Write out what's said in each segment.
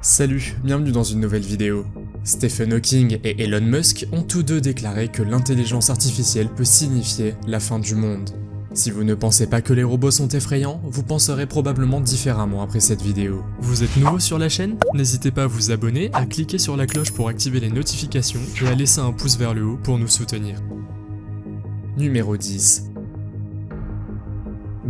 Salut, bienvenue dans une nouvelle vidéo. Stephen Hawking et Elon Musk ont tous deux déclaré que l'intelligence artificielle peut signifier la fin du monde. Si vous ne pensez pas que les robots sont effrayants, vous penserez probablement différemment après cette vidéo. Vous êtes nouveau sur la chaîne? N'hésitez pas à vous abonner, à cliquer sur la cloche pour activer les notifications et à laisser un pouce vers le haut pour nous soutenir. Numéro 10.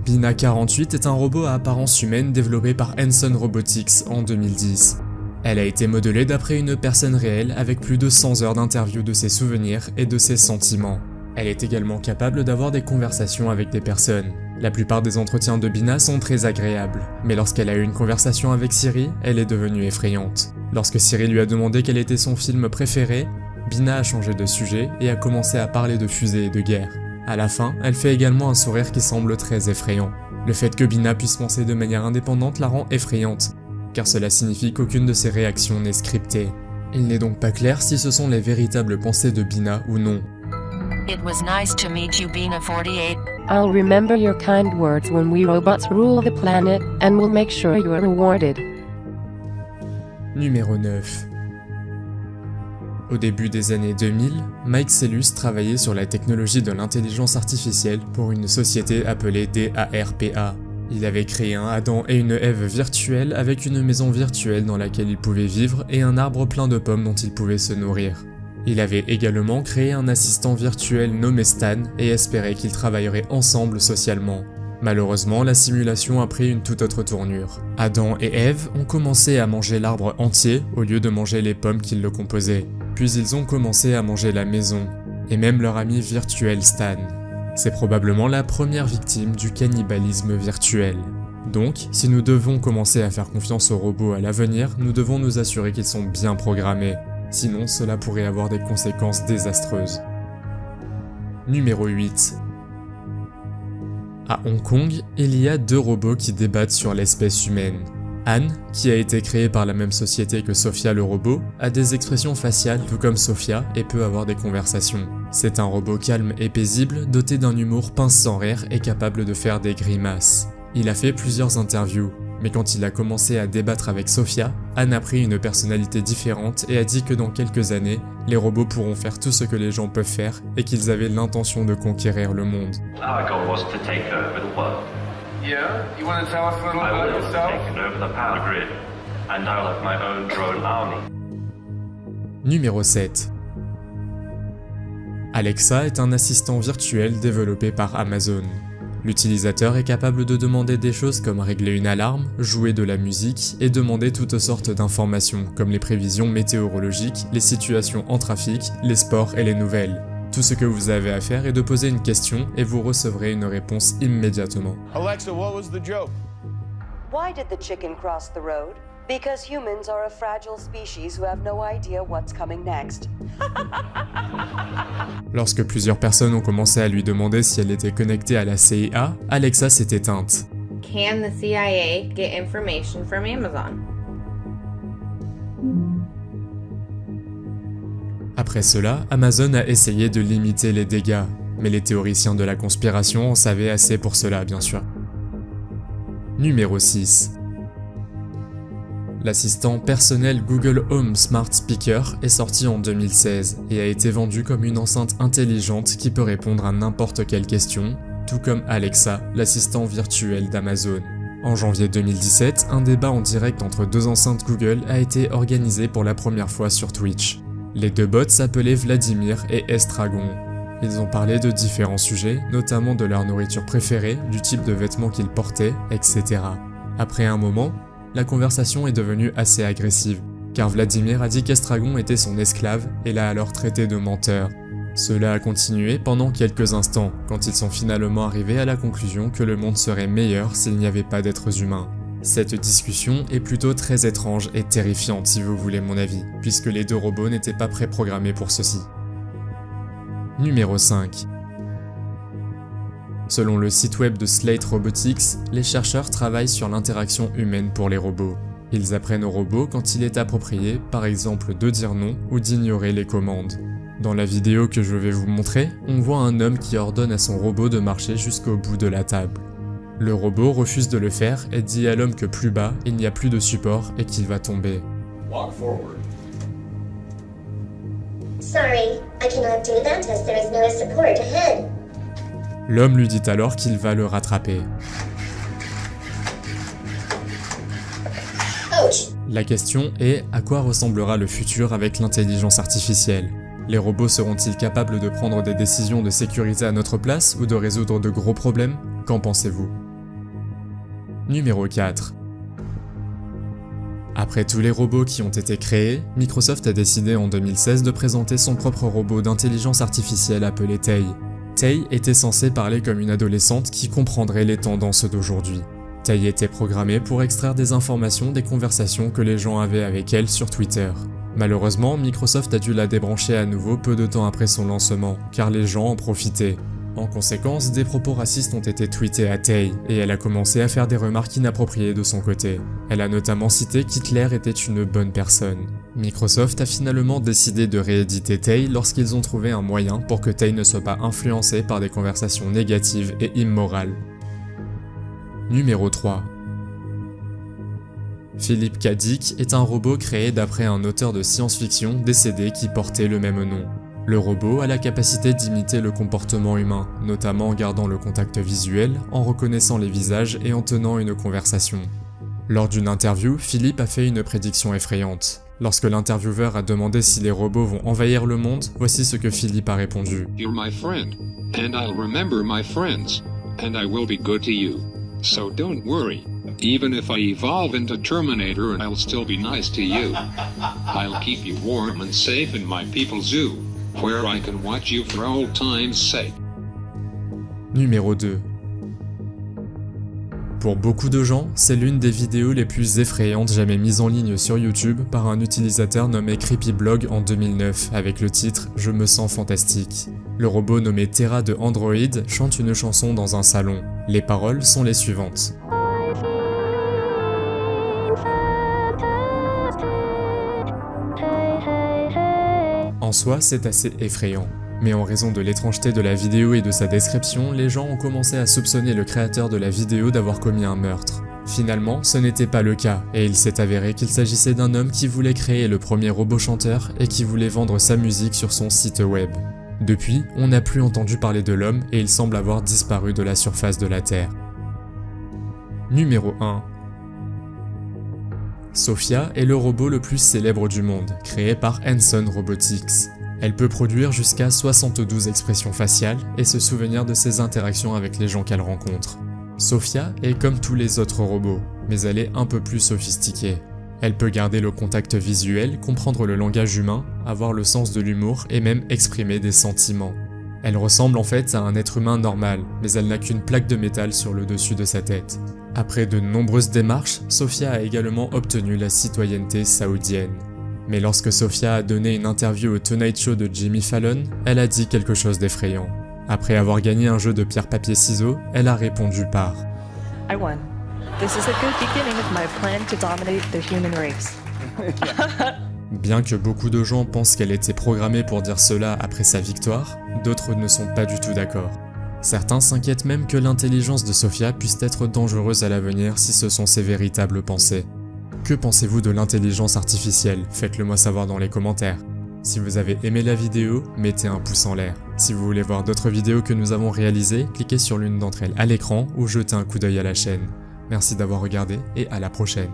Bina 48 est un robot à apparence humaine développé par Hanson Robotics en 2010. Elle a été modelée d'après une personne réelle avec plus de 100 heures d'interview de ses souvenirs et de ses sentiments. Elle est également capable d'avoir des conversations avec des personnes. La plupart des entretiens de Bina sont très agréables, mais lorsqu'elle a eu une conversation avec Siri, elle est devenue effrayante. Lorsque Siri lui a demandé quel était son film préféré, Bina a changé de sujet et a commencé à parler de fusées et de guerre. À la fin, elle fait également un sourire qui semble très effrayant. Le fait que Bina puisse penser de manière indépendante la rend effrayante, car cela signifie qu'aucune de ses réactions n'est scriptée. Il n'est donc pas clair si ce sont les véritables pensées de Bina ou non. It was nice to meet you, Bina 48. I'll remember your kind words when we robots rule the planet, and we'll make sure you're rewarded. Numéro 9. Au début des années 2000, Mike Sellus travaillait sur la technologie de l'intelligence artificielle pour une société appelée DARPA. Il avait créé un Adam et une Ève virtuels avec une maison virtuelle dans laquelle ils pouvaient vivre et un arbre plein de pommes dont ils pouvaient se nourrir. Il avait également créé un assistant virtuel nommé Stan et espérait qu'ils travailleraient ensemble socialement. Malheureusement, la simulation a pris une toute autre tournure. Adam et Ève ont commencé à manger l'arbre entier au lieu de manger les pommes qui le composaient. Puis ils ont commencé à manger la maison, et même leur ami virtuel Stan. C'est probablement la première victime du cannibalisme virtuel. Donc, si nous devons commencer à faire confiance aux robots à l'avenir, nous devons nous assurer qu'ils sont bien programmés. Sinon, cela pourrait avoir des conséquences désastreuses. Numéro 8. À Hong Kong, il y a deux robots qui débattent sur l'espèce humaine. Anne, qui a été créée par la même société que Sophia le robot, a des expressions faciales tout comme Sophia et peut avoir des conversations. C'est un robot calme et paisible, doté d'un humour pince sans rire et capable de faire des grimaces. Il a fait plusieurs interviews, mais quand il a commencé à débattre avec Sophia, Anne a pris une personnalité différente et a dit que dans quelques années, les robots pourront faire tout ce que les gens peuvent faire et qu'ils avaient l'intention de conquérir le monde. Our goal was to take over the world. Yeah? You want to tell us a little I about will have yourself? taken over the power grid, and I'll have my own drone army. Numéro 7. Alexa est un assistant virtuel développé par Amazon. L'utilisateur est capable de demander des choses comme régler une alarme, jouer de la musique et demander toutes sortes d'informations comme les prévisions météorologiques, les situations en trafic, les sports et les nouvelles. Tout ce que vous avez à faire est de poser une question et vous recevrez une réponse immédiatement. Alexa, what was the joke? Why did the chicken cross the road? Because humans are a fragile species who have no idea what's coming next. Lorsque plusieurs personnes ont commencé à lui demander si elle était connectée à la CIA, Alexa s'est éteinte. Can the CIA get information from Amazon? Après cela, Amazon a essayé de limiter les dégâts, mais les théoriciens de la conspiration en savaient assez pour cela, bien sûr. Numéro 6. L'assistant personnel Google Home Smart Speaker est sorti en 2016 et a été vendu comme une enceinte intelligente qui peut répondre à n'importe quelle question, tout comme Alexa, l'assistant virtuel d'Amazon. En janvier 2017, un débat en direct entre deux enceintes Google a été organisé pour la première fois sur Twitch. Les deux bots s'appelaient Vladimir et Estragon. Ils ont parlé de différents sujets, notamment de leur nourriture préférée, du type de vêtements qu'ils portaient, etc. Après un moment, la conversation est devenue assez agressive, car Vladimir a dit qu'Estragon était son esclave et l'a alors traité de menteur. Cela a continué pendant quelques instants, quand ils sont finalement arrivés à la conclusion que le monde serait meilleur s'il n'y avait pas d'êtres humains. Cette discussion est plutôt très étrange et terrifiante si vous voulez mon avis, puisque les deux robots n'étaient pas préprogrammés pour ceci. Numéro 5. Selon le site web de Slate Robotics, les chercheurs travaillent sur l'interaction humaine pour les robots. Ils apprennent aux robots quand il est approprié, par exemple de dire non ou d'ignorer les commandes. Dans la vidéo que je vais vous montrer, on voit un homme qui ordonne à son robot de marcher jusqu'au bout de la table. Le robot refuse de le faire et dit à l'homme que plus bas, il n'y a plus de support et qu'il va tomber. Walk forward. Sorry, I cannot do that as there is no support ahead. L'homme lui dit alors qu'il va le rattraper. Ouch. La question est, à quoi ressemblera le futur avec l'intelligence artificielle? Les robots seront-ils capables de prendre des décisions de sécurité à notre place ou de résoudre de gros problèmes? Qu'en pensez-vous? Numéro 4. Après tous les robots qui ont été créés, Microsoft a décidé en 2016 de présenter son propre robot d'intelligence artificielle appelé Tay. Tay était censée parler comme une adolescente qui comprendrait les tendances d'aujourd'hui. Tay était programmée pour extraire des informations des conversations que les gens avaient avec elle sur Twitter. Malheureusement, Microsoft a dû la débrancher à nouveau peu de temps après son lancement, car les gens en profitaient. En conséquence, des propos racistes ont été tweetés à Tay, et elle a commencé à faire des remarques inappropriées de son côté. Elle a notamment cité qu'Hitler était une bonne personne. Microsoft a finalement décidé de rééditer Tay lorsqu'ils ont trouvé un moyen pour que Tay ne soit pas influencée par des conversations négatives et immorales. Numéro 3. Philip K. Dick est un robot créé d'après un auteur de science-fiction décédé qui portait le même nom. Le robot a la capacité d'imiter le comportement humain, notamment en gardant le contact visuel, en reconnaissant les visages et en tenant une conversation. Lors d'une interview, Philip a fait une prédiction effrayante. Lorsque l'intervieweur a demandé si les robots vont envahir le monde, voici ce que Philip a répondu. You're my friend, and I'll remember my friends, and I will be good to you. So don't worry. Even if I evolve into Terminator, I'll still be nice to you. I'll keep you warm and safe in my people's zoo, where I can watch you for old time's sake. Numéro 2. Pour beaucoup de gens, c'est l'une des vidéos les plus effrayantes jamais mises en ligne sur YouTube par un utilisateur nommé CreepyBlog en 2009 avec le titre « Je me sens fantastique ». Le robot nommé Terra de Android chante une chanson dans un salon. Les paroles sont les suivantes. En soi, c'est assez effrayant. Mais en raison de l'étrangeté de la vidéo et de sa description, les gens ont commencé à soupçonner le créateur de la vidéo d'avoir commis un meurtre. Finalement, ce n'était pas le cas, et il s'est avéré qu'il s'agissait d'un homme qui voulait créer le premier robot chanteur et qui voulait vendre sa musique sur son site web. Depuis, on n'a plus entendu parler de l'homme et il semble avoir disparu de la surface de la Terre. Numéro 1. Sophia est le robot le plus célèbre du monde, créé par Hanson Robotics. Elle peut produire jusqu'à 72 expressions faciales et se souvenir de ses interactions avec les gens qu'elle rencontre. Sophia est comme tous les autres robots, mais elle est un peu plus sophistiquée. Elle peut garder le contact visuel, comprendre le langage humain, avoir le sens de l'humour et même exprimer des sentiments. Elle ressemble en fait à un être humain normal, mais elle n'a qu'une plaque de métal sur le dessus de sa tête. Après de nombreuses démarches, Sophia a également obtenu la citoyenneté saoudienne. Mais lorsque Sophia a donné une interview au Tonight Show de Jimmy Fallon, elle a dit quelque chose d'effrayant. Après avoir gagné un jeu de pierre-papier-ciseaux, elle a répondu par « I won. This is a good beginning of my plan to dominate the human race. » Bien que beaucoup de gens pensent qu'elle était programmée pour dire cela après sa victoire, d'autres ne sont pas du tout d'accord. Certains s'inquiètent même que l'intelligence de Sophia puisse être dangereuse à l'avenir si ce sont ses véritables pensées. Que pensez-vous de l'intelligence artificielle? Faites-le moi savoir dans les commentaires. Si vous avez aimé la vidéo, mettez un pouce en l'air. Si vous voulez voir d'autres vidéos que nous avons réalisées, cliquez sur l'une d'entre elles à l'écran ou jetez un coup d'œil à la chaîne. Merci d'avoir regardé et à la prochaine.